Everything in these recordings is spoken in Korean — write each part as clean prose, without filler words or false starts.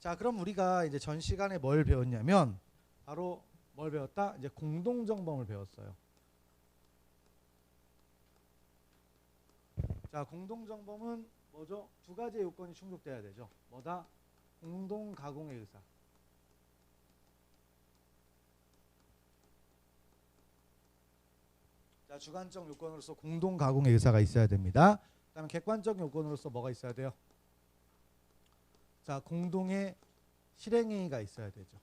자, 그럼 우리가 이제 전 시간에 뭘 배웠냐면 바로 뭘 배웠다? 이제 공동정범을 배웠어요. 자, 공동정범은 뭐죠? 두 가지의 요건이 충족돼야 되죠. 뭐다? 공동가공의 의사. 자, 주관적 요건으로서 공동가공의 의사가 있어야 됩니다. 그다음에 객관적 요건으로서 뭐가 있어야 돼요? 자, 공동의 실행행위가 있어야 되죠.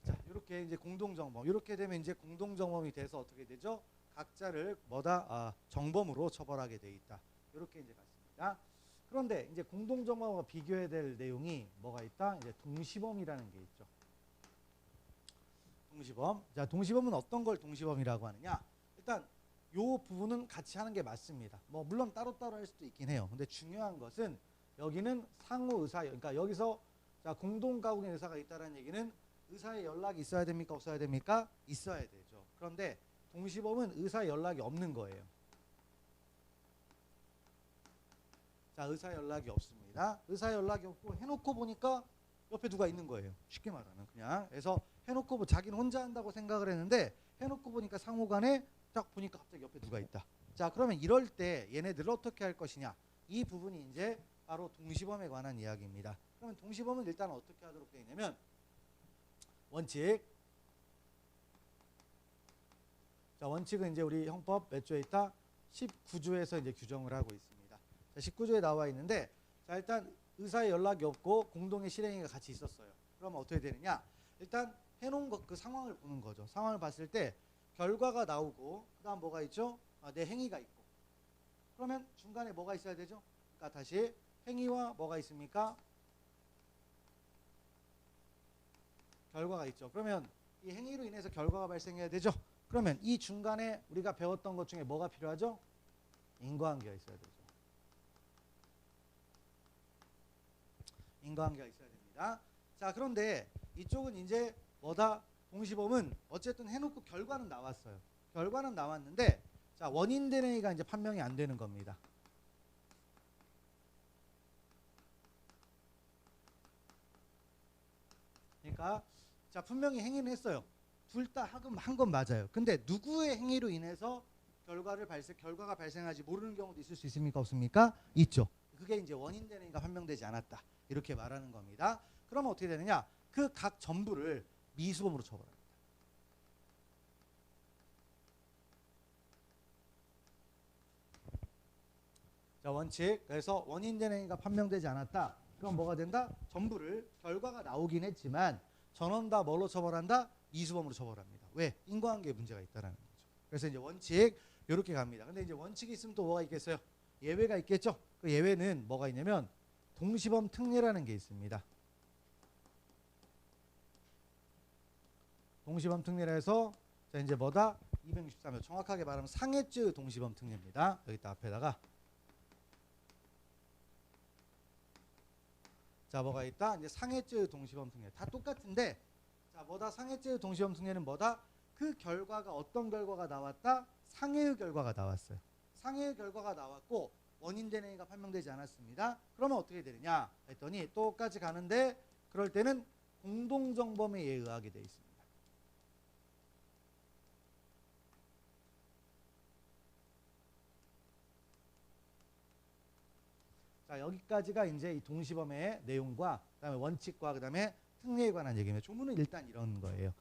자, 이렇게 이제 공동정범, 이렇게 되면 이제 공동정범이 돼서 어떻게 되죠? 각자를 뭐다? 정범으로 처벌하게 돼 있다. 이렇게 이제 갔습니다. 그런데 이제 공동정범과 비교해야 될 내용이 뭐가 있다? 이제 동시범이라는 게 있죠. 동시범. 자, 동시범은 어떤 걸 동시범이라고 하느냐? 일단 요 부분은 같이 하는 게 맞습니다. 뭐 물론 따로따로 할 수도 있긴 해요. 근데 중요한 것은 여기는 상호 의사, 그러니까 여기서 자, 공동가공의 의사가 있다는 얘기는 의사의 연락이 있어야 됩니까? 없어야 됩니까? 있어야 되죠. 그런데 동시범은 의사의 연락이 없는 거예요. 자, 의사 연락이 없습니다. 의사 연락이 없고 해놓고 보니까 옆에 누가 있는 거예요. 쉽게 말하면 그냥. 그래서 해놓고 자기는 혼자 한다고 생각을 했는데 해놓고 보니까 상호간에 딱 보니까 갑자기 옆에 누가 있다. 자, 그러면 이럴 때 얘네들을 어떻게 할 것이냐? 이 부분이 이제 바로 동시범에 관한 이야기입니다. 그러면 동시범은 일단 어떻게 하도록 되어 있냐면 원칙. 자, 원칙은 이제 우리 형법 몇 조에 있다? 19조에서 이제 규정을 하고 있습니다. 자, 19조에 나와 있는데 자, 일단 의사의 연락이 없고 공동의 실행위가 같이 있었어요. 그러면 어떻게 되느냐? 일단 해놓은 것, 그 상황을 보는 거죠. 상황을 봤을 때 결과가 나오고 그다음 뭐가 있죠? 내 행위가 있고. 그러면 중간에 뭐가 있어야 되죠? 그러니까 다시 행위와 뭐가 있습니까? 결과가 있죠. 그러면 이 행위로 인해서 결과가 발생해야 되죠. 그러면 이 중간에 우리가 배웠던 것 중에 뭐가 필요하죠? 인과관계가 있어야 되죠. 인과관계가 있어야 됩니다. 자, 그런데 이쪽은 이제 뭐다? 동시범은 어쨌든 해놓고 결과는 나왔어요. 결과는 나왔는데 자, 원인된 행위가 이제 판명이 안 되는 겁니다. 그러니까 자, 분명히 행위는 했어요. 둘 다 한 건 맞아요. 근데 누구의 행위로 인해서 결과가 발생하지 모르는 경우도 있을 수 있습니까? 없습니까? 있죠. 그게 이제 원인된 행위가 판명되지 않았다. 이렇게 말하는 겁니다. 그러면 어떻게 되느냐? 그 각 전부를 미수범으로 처벌합니다. 자, 원칙. 그래서 원인된 행위가 판명되지 않았다. 그럼 뭐가 된다? 전부를 결과가 나오긴 했지만 전원 다 뭘로 처벌한다? 미수범으로 처벌합니다. 왜? 인과관계에 문제가 있다라는 거죠. 그래서 이제 원칙 이렇게 갑니다. 근데 이제 원칙이 있으면 또 뭐가 있겠어요? 예외가 있겠죠. 그 예외는 뭐가 있냐면 동시범 특례라는 게 있습니다. 동시범 특례라 해서 자, 이제 뭐다? 263조. 정확하게 말하면 상해죄의 동시범 특례입니다. 여기다 앞에다가 자, 뭐가 있다? 이제 상해죄의 동시범 특례. 다 똑같은데 자, 뭐다? 상해죄의 동시범 특례는 뭐다? 그 결과가 어떤 결과가 나왔다? 상해의 결과가 나왔어요. 상해의 결과가 나왔고 원인된 행위가 판명되지 않았습니다. 그러면 어떻게 되느냐 했더니 똑같이 가는데 그럴 때는 공동정범에 의하게 돼 있습니다. 자, 여기까지가 이제 이 동시범의 내용과 그다음에 원칙과 그다음에 특례에 관한 얘기입니다. 조문은 일단 이런 거예요.